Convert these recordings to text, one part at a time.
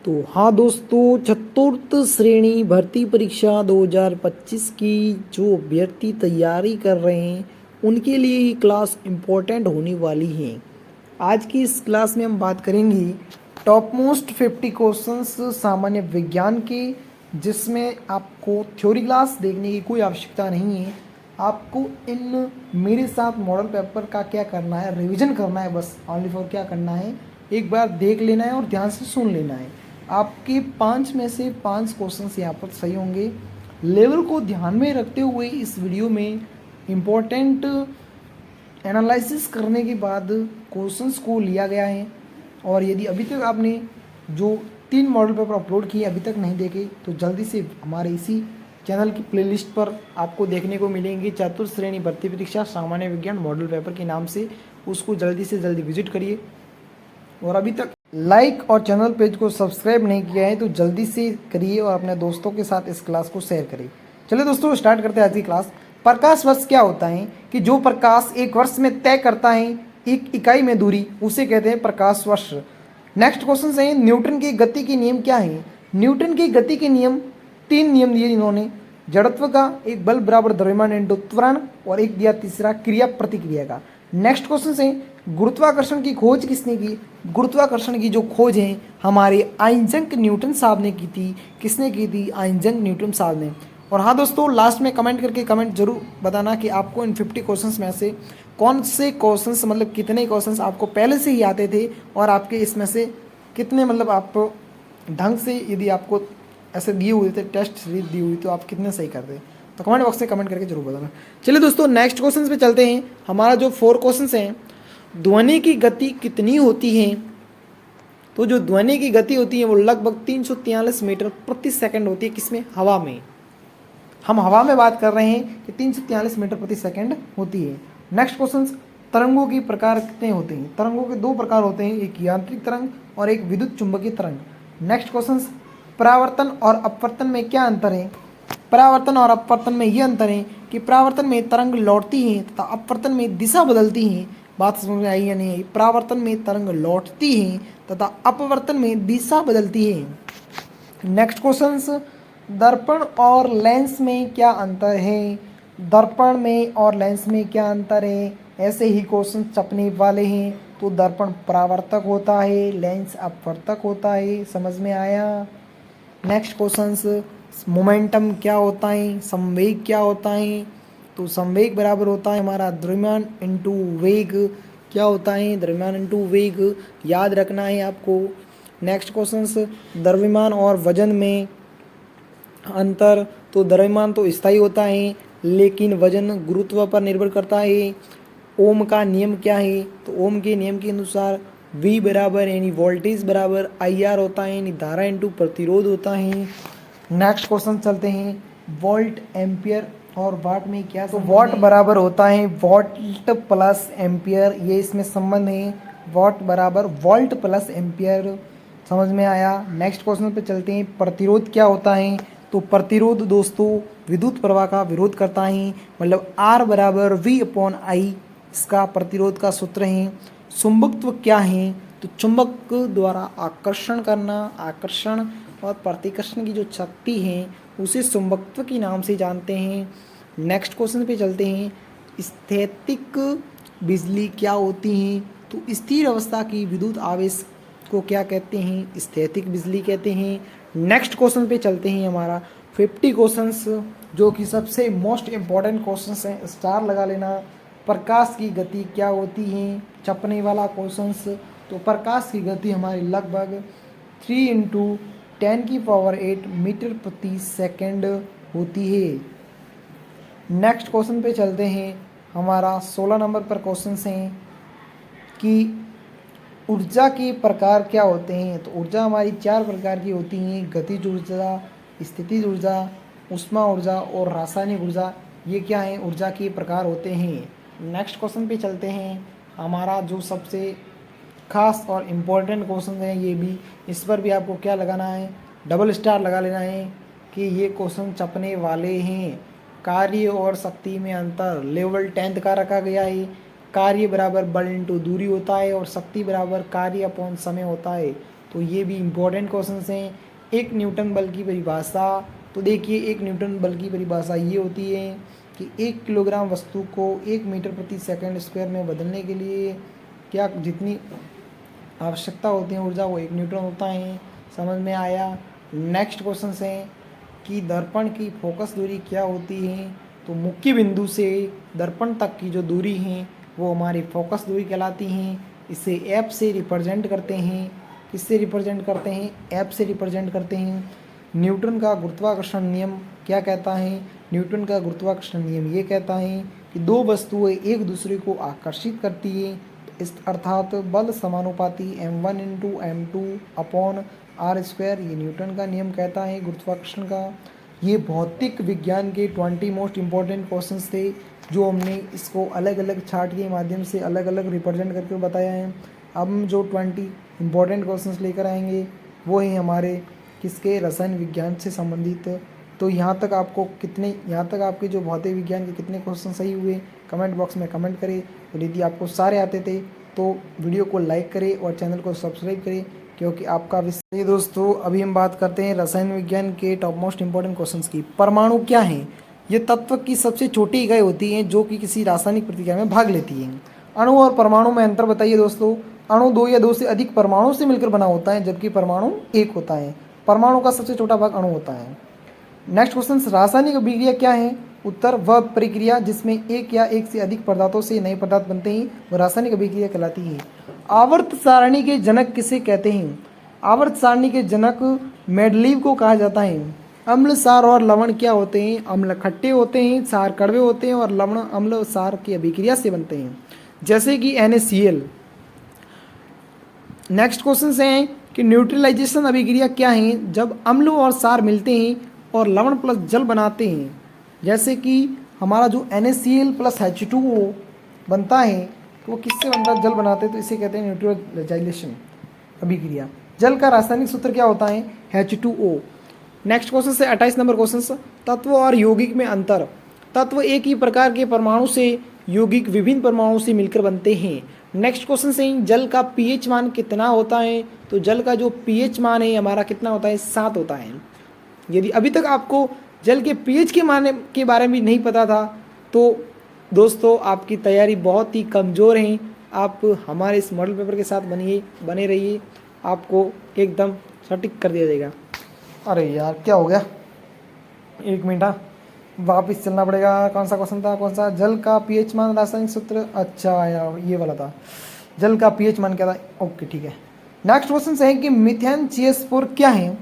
तो हाँ दोस्तों, चतुर्थ श्रेणी भर्ती परीक्षा 2025 की जो अभ्यर्थी तैयारी कर रहे हैं उनके लिए ये क्लास इम्पोर्टेंट होने वाली है। आज की इस क्लास में हम बात करेंगे टॉप मोस्ट 50 क्वेश्चंस सामान्य विज्ञान के, जिसमें आपको थ्योरी क्लास देखने की कोई आवश्यकता नहीं है। आपको इन मेरे साथ मॉडल पेपर का क्या करना है, रिवीजन करना है, बस ऑनली फॉर क्या करना है, एक बार देख लेना है और ध्यान से सुन लेना है। आपके 5 में से 5 क्वेश्चंस यहाँ पर सही होंगे। लेवल को ध्यान में रखते हुए इस वीडियो में इम्पोर्टेंट एनालिसिस करने के बाद क्वेश्चंस को लिया गया है। और यदि अभी तक आपने जो 3 मॉडल पेपर अपलोड किए अभी तक नहीं देखे तो जल्दी से हमारे इसी चैनल की प्लेलिस्ट पर आपको देखने को मिलेंगे चतुर्थ श्रेणी भर्ती परीक्षा सामान्य विज्ञान मॉडल पेपर के नाम से। उसको जल्दी से जल्दी विजिट करिए। और अभी तक लाइक और चैनल पेज को सब्सक्राइब नहीं किया है तो जल्दी से करिए और अपने दोस्तों के साथ इस क्लास को शेयर करिए। चलिए दोस्तों, स्टार्ट करते हैं आज की क्लास। प्रकाश वर्ष क्या होता है कि जो प्रकाश एक वर्ष में तय करता है एक इकाई में दूरी, उसे कहते हैं प्रकाश वर्ष। नेक्स्ट क्वेश्चन है, न्यूटन की गति के नियम क्या है। न्यूटन की गति के नियम 3 नियम दिए इन्होंने। जड़त्व का, एक बल बराबर द्रव्यमान इंटू त्वरण, और एक दिया तीसरा क्रिया प्रतिक्रिया का। नेक्स्ट क्वेश्चन है, गुरुत्वाकर्षण की खोज किसने की। गुरुत्वाकर्षण की जो खोज है हमारे आइजैक न्यूटन साहब ने की थी। किसने की थी? आइजैक न्यूटन साहब ने। और हाँ दोस्तों, लास्ट में कमेंट करके कमेंट जरूर बताना कि आपको इन 50 क्वेश्चंस में से कौन से क्वेश्चंस, मतलब कितने क्वेश्चंस आपको पहले से ही आते थे और आपके इसमें से कितने, मतलब आप ढंग से, यदि आपको ऐसे दिए हुए थे टेस्ट सीरीज दी हुई तो आप कितने सही करते, तो कमेंट बॉक्स में कमेंट करके जरूर बताना। चलिए दोस्तों, नेक्स्ट क्वेश्चन पे चलते हैं। हमारा जो 4 क्वेश्चन हैं, ध्वनि की गति कितनी होती है। तो जो ध्वनि की गति होती है वो लगभग 343 मीटर प्रति सेकंड होती है। किसमें? हवा में। हम हवा में बात कर रहे हैं कि 343 मीटर प्रति सेकंड होती है। नेक्स्ट क्वेश्चन, तरंगों की प्रकार कितने होते हैं। तरंगों के 2 प्रकार होते हैं, एक यांत्रिक तरंग और एक विद्युत चुंबकीय तरंग। नेक्स्ट क्वेश्चन, परावर्तन और अपवर्तन में क्या अंतर है। परावर्तन और अपवर्तन में ये अंतर है कि परावर्तन में तरंग लौटती है तथा अपवर्तन में दिशा बदलती है। बात समझ में आई या नहीं आई? परावर्तन में तरंग लौटती है तथा अपवर्तन में दिशा बदलती है। नेक्स्ट क्वेश्चन, दर्पण और लेंस में क्या अंतर है। दर्पण में और लेंस में क्या अंतर है, ऐसे ही क्वेश्चन छपने वाले हैं। तो दर्पण परावर्तक होता है, लेंस अपवर्तक होता है। समझ में आया? नेक्स्ट क्वेश्चंस, मोमेंटम क्या होता है, संवेग क्या होता है। तो संवेग बराबर होता है हमारा द्रव्यमान इंटू वेग। क्या होता है? द्रव्यमान इंटू वेग, याद रखना है आपको। नेक्स्ट क्वेश्चंस, द्रव्यमान और वजन में अंतर। तो द्रव्यमान तो स्थायी होता है लेकिन वजन गुरुत्व पर निर्भर करता है। ओम का नियम क्या है। तो ओम के नियम के अनुसार V बराबर यानी वोल्टेज बराबर IR होता है, यानी धारा इंटू प्रतिरोध होता है। नेक्स्ट क्वेश्चन चलते हैं, वोल्ट एम्पियर और वाट में क्या। तो वाट बराबर होता है वोल्ट प्लस एम्पियर, ये इसमें संबंध है। वाट बराबर वोल्ट प्लस एम्पियर। समझ में आया? नेक्स्ट क्वेश्चन पे चलते हैं, प्रतिरोध क्या होता है। तो प्रतिरोध दोस्तों विद्युत प्रवाह का विरोध करता है, मतलब R बराबर V/I इसका प्रतिरोध का सूत्र है। चुंबकत्व क्या है। तो चुंबक द्वारा आकर्षण करना, आकर्षण और प्रतिकर्षण की जो शक्ति है उसे चुंबकत्व के नाम से जानते हैं। नेक्स्ट क्वेश्चन पे चलते हैं, स्थैतिक बिजली क्या होती है। तो स्थिर अवस्था की विद्युत आवेश को क्या कहते हैं? स्थैतिक बिजली कहते हैं। नेक्स्ट क्वेश्चन पे चलते हैं, हमारा 50 क्वेश्चंस जो कि सबसे मोस्ट इम्पॉर्टेंट क्वेश्चंस हैं, स्टार लगा लेना। प्रकाश की गति क्या होती है, छपने वाला क्वेश्चंस। तो प्रकाश की गति हमारी लगभग 3 × 10⁸ मीटर प्रति सेकंड होती है। नेक्स्ट क्वेश्चन पे चलते हैं, हमारा 16 नंबर पर क्वेश्चन हैं कि ऊर्जा के प्रकार क्या होते हैं। तो ऊर्जा हमारी 4 प्रकार की होती हैं, गतिज ऊर्जा, स्थितिज ऊर्जा, ऊष्मा ऊर्जा और रासायनिक ऊर्जा। ये क्या है? ऊर्जा के प्रकार होते हैं। नेक्स्ट क्वेश्चन पे चलते हैं, हमारा जो सबसे खास और इम्पोर्टेंट क्वेश्चन है ये भी, इस पर भी आपको क्या लगाना है? डबल स्टार लगा लेना है कि ये क्वेश्चन छपने वाले हैं। कार्य और शक्ति में अंतर लेवल 10th का रखा गया है। कार्य बराबर बल इंटू दूरी होता है और शक्ति बराबर कार्य अपॉन समय होता है। तो ये भी इम्पोर्टेंट क्वेश्चंस हैं। एक न्यूटन बल की परिभाषा, तो देखिए एक न्यूटन बल की परिभाषा ये होती है कि 1 किलोग्राम वस्तु को 1 मीटर प्रति सेकंड स्क्वायर में बदलने के लिए क्या जितनी आवश्यकता होती है ऊर्जा, वो 1 न्यूटन होता है। समझ में आया। नेक्स्ट क्वेश्चन है कि दर्पण की फोकस दूरी क्या होती है। तो मुख्य बिंदु से दर्पण तक की जो दूरी है वो हमारी फोकस दूरी कहलाती हैं। इसे एफ से रिप्रेजेंट करते हैं। किससे रिप्रेजेंट करते हैं? एफ से रिप्रेजेंट करते हैं। न्यूटन का गुरुत्वाकर्षण नियम क्या कहता है? न्यूटन का गुरुत्वाकर्षण नियम ये कहता है कि दो वस्तुएं एक दूसरे को आकर्षित करती है, इस अर्थात बल समानुपाती m1 into m2 upon R square, ये न्यूटन का नियम कहता है गुरुत्वाकर्षण का। ये भौतिक विज्ञान के 20 मोस्ट इम्पॉर्टेंट क्वेश्चंस थे जो हमने इसको अलग अलग चार्ट के माध्यम से अलग अलग रिप्रेजेंट करके बताया है। अब हम जो 20 इम्पॉर्टेंट क्वेश्चंस लेकर आएंगे वो है हमारे किसके? रसायन विज्ञान से संबंधित। तो यहाँ तक आपके जो भौतिक विज्ञान के कितने क्वेश्चन सही हुए कमेंट बॉक्स में कमेंट करें। और यदि आपको सारे आते थे तो वीडियो को लाइक करें और चैनल को सब्सक्राइब करें, क्योंकि आपका विषय। दोस्तों अभी हम बात करते हैं रसायन विज्ञान के टॉप मोस्ट इंपॉर्टेंट क्वेश्चंस की। परमाणु क्या है? ये तत्व की सबसे छोटी इकाई होती है जो कि किसी रासायनिक प्रतिक्रिया में भाग लेती है। अणु और परमाणु में अंतर बताइए दोस्तों। अणु 2 या 2 से अधिक परमाणु से मिलकर बना होता है, जबकि परमाणु एक होता है। परमाणु का सबसे छोटा भाग अणु होता है। नेक्स्ट क्वेश्चन, रासायनिक अभिक्रिया क्या है? उत्तर, वह प्रक्रिया जिसमें एक या एक से अधिक पदार्थों से नए पदार्थ बनते हैं वो रासायनिक अभिक्रिया कहलाती है। आवर्त सारणी के जनक किसे कहते हैं? आवर्त सारणी के जनक मेंडलीव को कहा जाता है। अम्ल, सार और लवण क्या होते हैं? अम्ल खट्टे होते हैं, सार कड़वे होते हैं और लवण अम्ल सार की अभिक्रिया से बनते हैं, जैसे कि NaCl। नेक्स्ट क्वेश्चन है कि न्यूट्रलाइजेशन अभिक्रिया क्या है? जब अम्ल और सार मिलते हैं और लवण प्लस जल बनाते हैं, जैसे कि हमारा जो NaCl प्लस H2O बनता है तो वो किससे बनता है? जल बनाते हैं, तो इसे कहते हैं न्यूट्रलाइजेशन अभिक्रिया। जल का रासायनिक सूत्र क्या होता है? H2O। नेक्स्ट क्वेश्चन से 28 नंबर क्वेश्चन, तत्व और यौगिक में अंतर। तत्व एक ही प्रकार के परमाणु से, यौगिक विभिन्न परमाणु से मिलकर बनते हैं। नेक्स्ट क्वेश्चन से जल का pH मान कितना होता है? तो जल का जो pH मान है हमारा कितना होता है? 7 होता है। यदि अभी तक आपको जल के pH के मान के बारे में नहीं पता था तो दोस्तों आपकी तैयारी बहुत ही कमज़ोर है। आप हमारे इस मॉडल पेपर के साथ बने रहिए, आपको एकदम सटीक कर दिया जाएगा। अरे यार क्या हो गया, एक मिनट, वापस चलना पड़ेगा। कौन सा क्वेश्चन था? कौन सा? जल का pH मान रासायनिक सूत्र। अच्छा यार ये वाला था, जल का pH मान क्या था? ओके ठीक है। नेक्स्ट क्वेश्चन है कि मीथेन CH4 क्या है?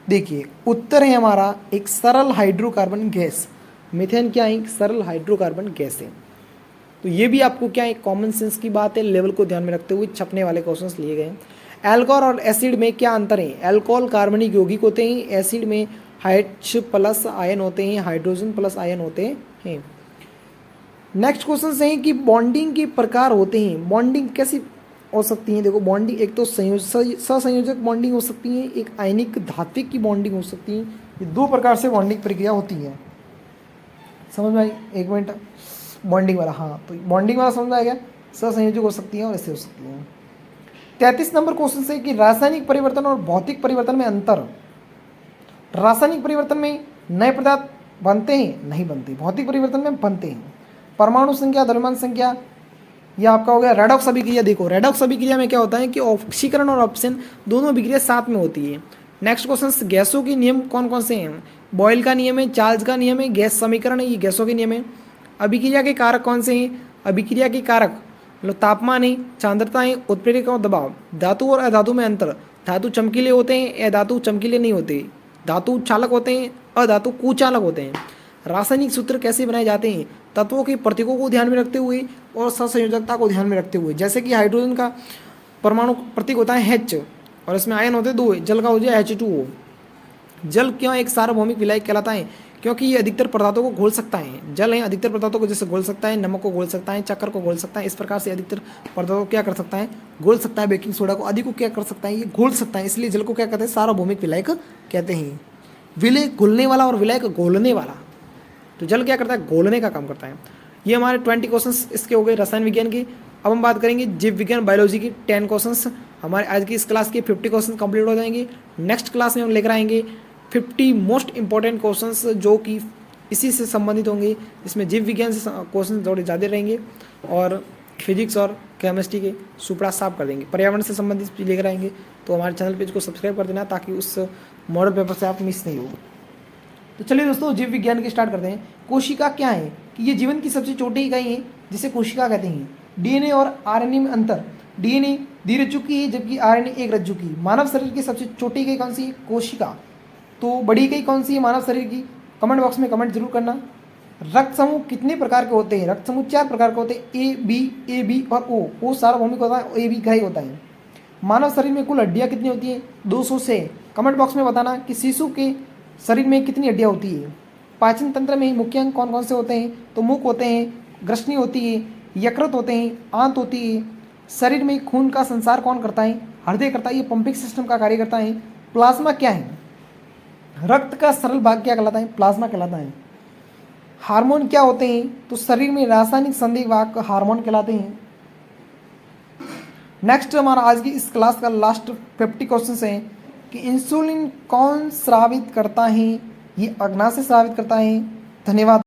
देखिए उत्तर है हमारा एक सरल हाइड्रोकार्बन गैस। मीथेन क्या है? एक सरल हाइड्रोकार्बन गैस है। तो ये भी आपको क्या है? कॉमन सेंस की बात है, लेवल को ध्यान में रखते हुए छपने वाले क्वेश्चंस लिए गए। अल्कोहल और एसिड में क्या अंतर है? अल्कोहल कार्बनिक यौगिक होते हैं, एसिड में H प्लस आयन होते हैं, हाइड्रोजन प्लस आयन होते हैं। नेक्स्ट क्वेश्चन है कि बॉन्डिंग के प्रकार होते हैं। बॉन्डिंग कैसी हो सकती है? देखो बॉन्डिंग एक तो सहसंयोजक बॉन्डिंग हो सकती है, एक आयनिक धात्विक की बॉन्डिंग हो सकती है। ये 2 प्रकार से बॉन्डिंग प्रक्रिया होती है। समझ में आई? एक मिनट, बॉन्डिंग वाला, हाँ तो बॉन्डिंग वाला समझ आएगा। सहसंयोजक हो सकती है और ऐसे हो सकती है। 33 नंबर क्वेश्चन है कि रासायनिक परिवर्तन और भौतिक परिवर्तन में अंतर। रासायनिक परिवर्तन में नए पदार्थ बनते हैं? नहीं बनते। भौतिक परिवर्तन में बनते हैं। परमाणु संख्या, द्रव्यमान संख्या, यह आपका हो गया रेडॉक्स अभिक्रिया। देखो रेडॉक्स अभिक्रिया में क्या होता है कि ऑक्सीकरण और ऑप्शन दोनों अभिक्रिया साथ में होती है। नेक्स्ट क्वेश्चन, गैसों के नियम कौन कौन से हैं? बॉयल का नियम है, चार्ल्स का नियम है, गैस समीकरण है, ये गैसों के नियम है। अभिक्रिया के कारक कौन से हैं? अभिक्रिया के कारक मतलब तापमान है, सांद्रता है, उत्प्रेरक और दबाव। धातु और अधातु में अंतर। धातु चमकीले होते हैं, अधातु चमकीले नहीं होते। धातु चालक होते हैं, अधातु कुचालक होते हैं। रासायनिक सूत्र कैसे बनाए जाते हैं? तत्वों के प्रतीकों को ध्यान में रखते हुए और सहसंयोजकता को ध्यान में रखते हुए। जैसे कि हाइड्रोजन का परमाणु प्रतीक होता है H और इसमें आयन होते हैं 2। जल का हो जाए H2O। जल क्यों एक सार्वभौमिक विलायक कहलाता है? क्योंकि ये अधिकतर पदार्थों को घोल सकता है। जल है अधिकतर पदार्थों को जैसे घोल सकता है, नमक को घोल सकता है, चक्कर को घोल सकता है। इस प्रकार से अधिकतर पदार्थों को क्या कर सकता है? घोल सकता है। बेकिंग सोडा को आदि को क्या कर सकता है? ये घोल सकता है। इसलिए जल को क्या कहते हैं? सार्वभौमिक विलायक कहते हैं। विलय घुलने वाला और विलायक घोलने वाला। तो जल क्या करता है? घोलने का काम करता है। ये हमारे 20 क्वेश्चंस इसके हो गए रसायन विज्ञान के। अब हम बात करेंगे जीव विज्ञान बायोलॉजी की 10 क्वेश्चंस। हमारे आज की इस क्लास के 50 क्वेश्चन कंप्लीट हो जाएंगे। नेक्स्ट क्लास में हम लेकर आएंगे 50 मोस्ट इंपॉर्टेंट क्वेश्चंस जो कि इसी से संबंधित होंगे, जिसमें जीव विज्ञान से क्वेश्चन थोड़े ज़्यादा रहेंगे और फिजिक्स और केमिस्ट्री के सुपड़ा साफ कर देंगे। पर्यावरण से संबंधित भी लेकर आएंगे, तो हमारे चैनल पेज को सब्सक्राइब कर देना ताकि उस मॉडल पेपर से आप मिस नहीं हो। तो चलिए दोस्तों, जीव विज्ञान की स्टार्ट करते हैं। कोशिका क्या है कि ये जीवन की सबसे छोटी इकाई है जिसे कोशिका कहते हैं। डीएनए और आरएनए में अंतर, डीएनए द्विरज्जु की है जबकि आरएनए एक रज्जु की। मानव शरीर की सबसे छोटी इकाई कौन सी है? कोशिका। तो बड़ी इकाई कौन सी है मानव शरीर की? कमेंट बॉक्स में कमेंट जरूर करना। रक्त समूह कितने प्रकार के होते हैं? रक्त समूह 4 प्रकार के होते हैं, ए बी और ओ सार्वभौमिक होता है, ए बी का ही होता है। मानव शरीर में कुल हड्डियाँ कितनी होती हैं? 200 से। कमेंट बॉक्स में बताना कि शिशु के शरीर में कितनी हड्डियाँ होती है। पाचन तंत्र में मुख्य अंग कौन कौन से होते हैं? तो मुख होते हैं, ग्रसनी होती है, यकृत होते हैं, आंत होती है। शरीर में खून का संचार कौन करता है? हृदय करता है, ये पंपिंग सिस्टम का कार्य करता है। प्लाज्मा क्या है? रक्त का सरल भाग क्या कहलाता है? प्लाज्मा कहलाता है। हार्मोन क्या होते हैं? तो शरीर में रासायनिक संदेह वाहक हार्मोन कहलाते हैं। नेक्स्ट हमारा आज की इस क्लास का लास्ट 50 क्वेश्चन है कि इंसुलिन कौन स्रावित करता है? ये अग्नाशय स्रावित करता है। धन्यवाद।